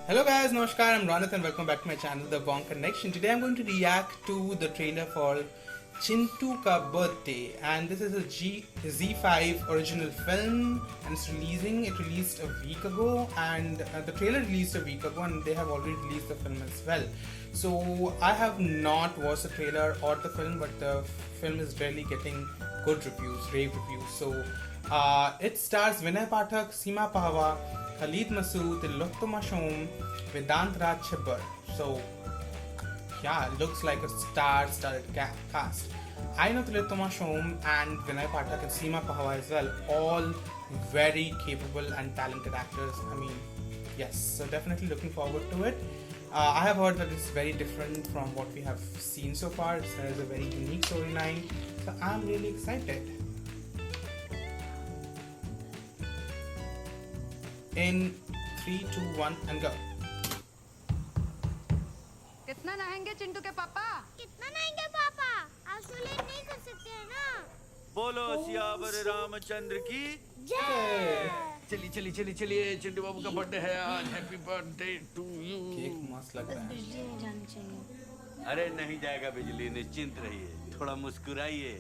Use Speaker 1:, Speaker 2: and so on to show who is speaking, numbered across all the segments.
Speaker 1: Hello guys, Namaskar, I'm Ronit and welcome back to my channel The Bong Connection. Today I'm going to react to the trailer for Chintu Ka Birthday, and this is a ZEE5 original film and it released a week ago, and the trailer released a week ago and they have already released the film as well. So I have not watched the trailer or the film, but the film is really getting good reviews, rave reviews. So it stars Vinay Pathak, Seema Pahwa, Khalid Masood, Tilottama Shom, Vedant Raj Chhabbar. So yeah, looks like a star-studded cast. I know Tilottama Shom and Vinay Pathak and Seema Pahwa as well, all very capable and talented actors. I mean, yes, so definitely looking forward to it. I have heard that it's very different from what we have seen so far. It has a very unique storyline, so I'm really excited. In 3, 2, 1 and go.
Speaker 2: कितना नहाएंगे चिंटू के पापा?
Speaker 3: कितना नहाएंगे पापा? आज तो late नहीं कर सकते हैं ना?
Speaker 4: बोलो सियावर रामचंद्र की
Speaker 3: जय।
Speaker 5: चलिए चिंटू बाबू का बर्थडे है आज। Happy birthday to you.
Speaker 1: Cake मस्त लग रहा है।
Speaker 4: अरे नहीं जाएगा बिजली, निश्चिंत रहिए, थोड़ा मुस्कुराइए।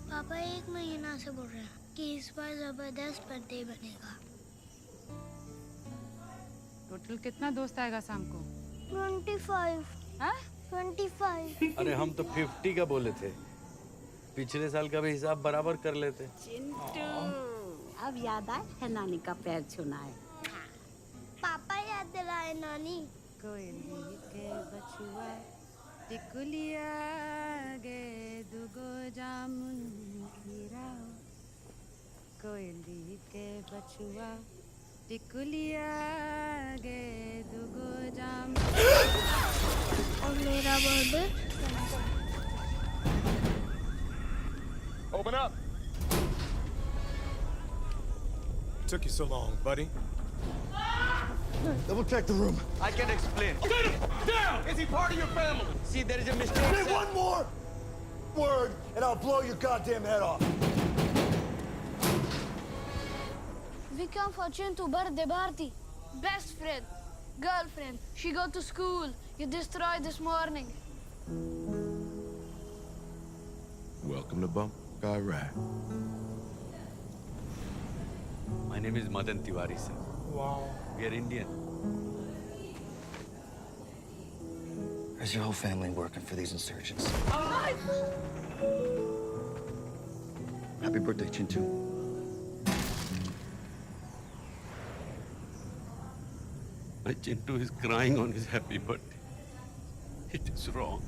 Speaker 3: पापा 1 महीना से बोल रहे हैं कि इस बार जबरदस्त बर्थडे बनेगा।
Speaker 2: टोटल कितना दोस्त आएगा शाम को?
Speaker 3: 25।
Speaker 2: हाँ?
Speaker 3: 25।
Speaker 5: अरे हम तो 50 का बोले थे, पिछले साल का भी हिसाब बराबर कर लेते।
Speaker 6: चिंटू, अब याद आए है नानी का पैर छूना है।
Speaker 3: पापा याद दिलाए नानी।
Speaker 2: कोयली के बछुआ टिकुलिया गे दुगो जामुन खीराओ। कोयली के बछुआ टिकुलिया गे दुगो जामुन।
Speaker 3: और मेरा birthday?
Speaker 7: Open up! Took you so long, buddy.
Speaker 8: Double check the room.
Speaker 4: I can explain.
Speaker 7: Down! Is he part of your family?
Speaker 4: See, there is a mistake.
Speaker 8: Say one more word, and I'll blow your goddamn head off.
Speaker 3: We come for Chintu birthday party. Best friend, girlfriend. She go to school. You destroyed this morning.
Speaker 7: Welcome to Bump Guy Rap.
Speaker 4: My name is Madan Tiwari, sir.
Speaker 1: Wow.
Speaker 4: We are Indian.
Speaker 8: Is your whole family working for these insurgents? Happy birthday, Chintu.
Speaker 4: My Chintu is crying on his happy birthday. It is wrong.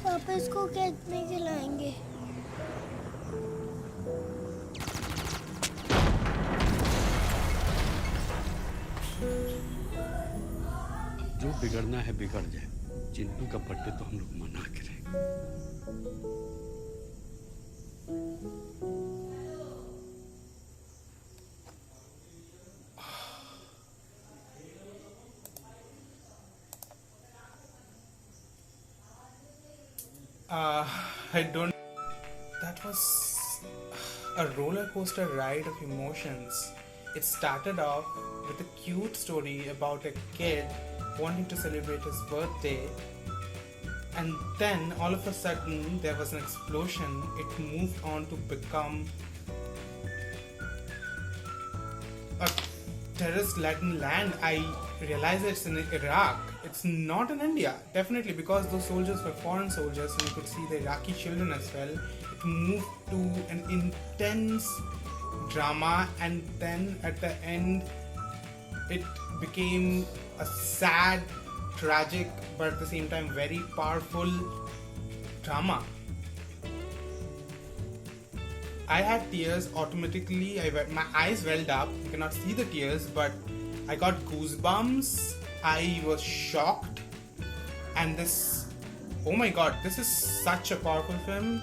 Speaker 3: पापा इसको cake में खिलाएंगे।
Speaker 4: जो बिगड़ना है बिगड़ जाए। चिंटू का बर्थडे तो हम लोग मना के रहेंगे।
Speaker 1: I don't. That was a roller coaster ride of emotions. It started off with a cute story about a kid wanting to celebrate his birthday, and then all of a sudden there was an explosion. It moved on to become a terrorist-laden land. I realize it's in Iraq. It's not in India, definitely, because those soldiers were foreign soldiers, and you could see the Iraqi children as well. It moved to an intense drama, and then at the end, it became a sad, tragic, but at the same time very powerful drama. I had tears automatically. My eyes welled up. You cannot see the tears, but I got goosebumps. I was shocked, and oh my god, this is such a powerful film,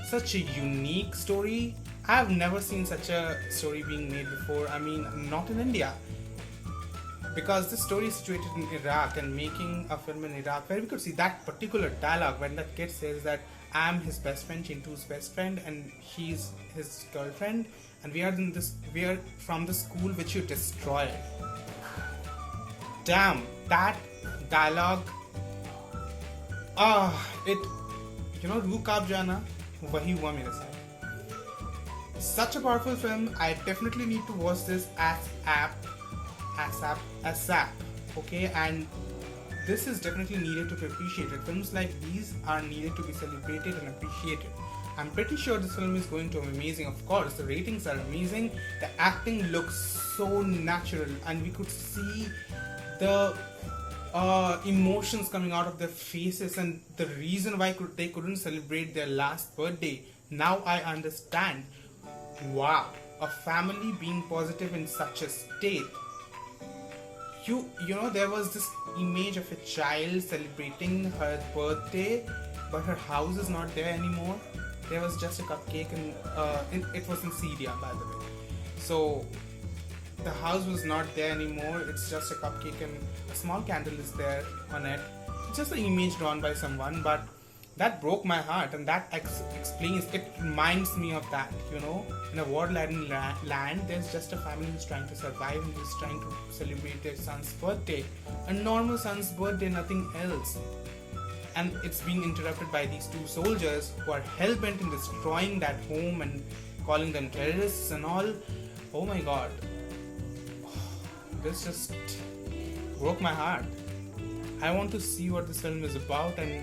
Speaker 1: such a unique story. I have never seen such a story being made before. I mean, not in India. because this story is situated in Iraq, and making a film in Iraq where we could see that particular dialogue when that kid says that I'm his best friend, Chintu's best friend, and she's his girlfriend, and we are from the school which you destroyed. Damn, that dialogue, रूह कांप जाना वही हुआ मेरे साथ. Such a powerful film. I definitely need to watch this ASAP. Okay, and this is definitely needed to be appreciated. Films like these are needed to be celebrated and appreciated. I'm pretty sure this film is going to be amazing. Of course, the ratings are amazing. The acting looks so natural, and we could see the emotions coming out of their faces, and the reason why they couldn't celebrate their last birthday. Now I understand. Wow, a family being positive in such a state. You know, there was this image of a child celebrating her birthday, but her house is not there anymore. There was just a cupcake, and it was in Syria, by the way. So the house was not there anymore. It's just a cupcake and a small candle is there on it. It's just an image drawn by someone, but that broke my heart, and that explains, it reminds me of that, you know, in a war-laden land, there's just a family who's trying to survive and who's trying to celebrate their son's birthday, a normal son's birthday, nothing else, and it's being interrupted by these two soldiers who are hell-bent in destroying that home and calling them terrorists and all. Oh my god, this just broke my heart. I want to see what this film is about, and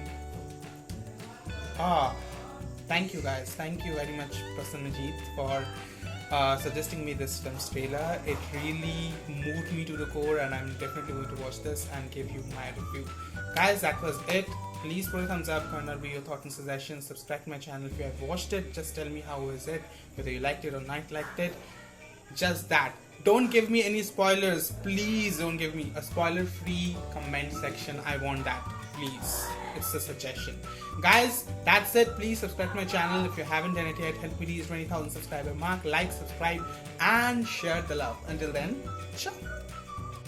Speaker 1: thank you guys. Thank you very much, Prasanna Majid, for suggesting me this film's trailer. It really moved me to the core, and I'm definitely going to watch this and give you my review. Guys, that was it. Please put a thumbs up, comment on your thoughts and suggestions. Subscribe to my channel if you have watched it. Just tell me how is it, whether you liked it or not liked it. Just that. Don't give me any spoilers. Please don't give me a spoiler-free comment section. I want that. Please. It's a suggestion. Guys, that's it. Please subscribe to my channel if you haven't done it yet. Help me reach 20,000 subscriber mark. Like, subscribe, and share the love. Until then, ciao.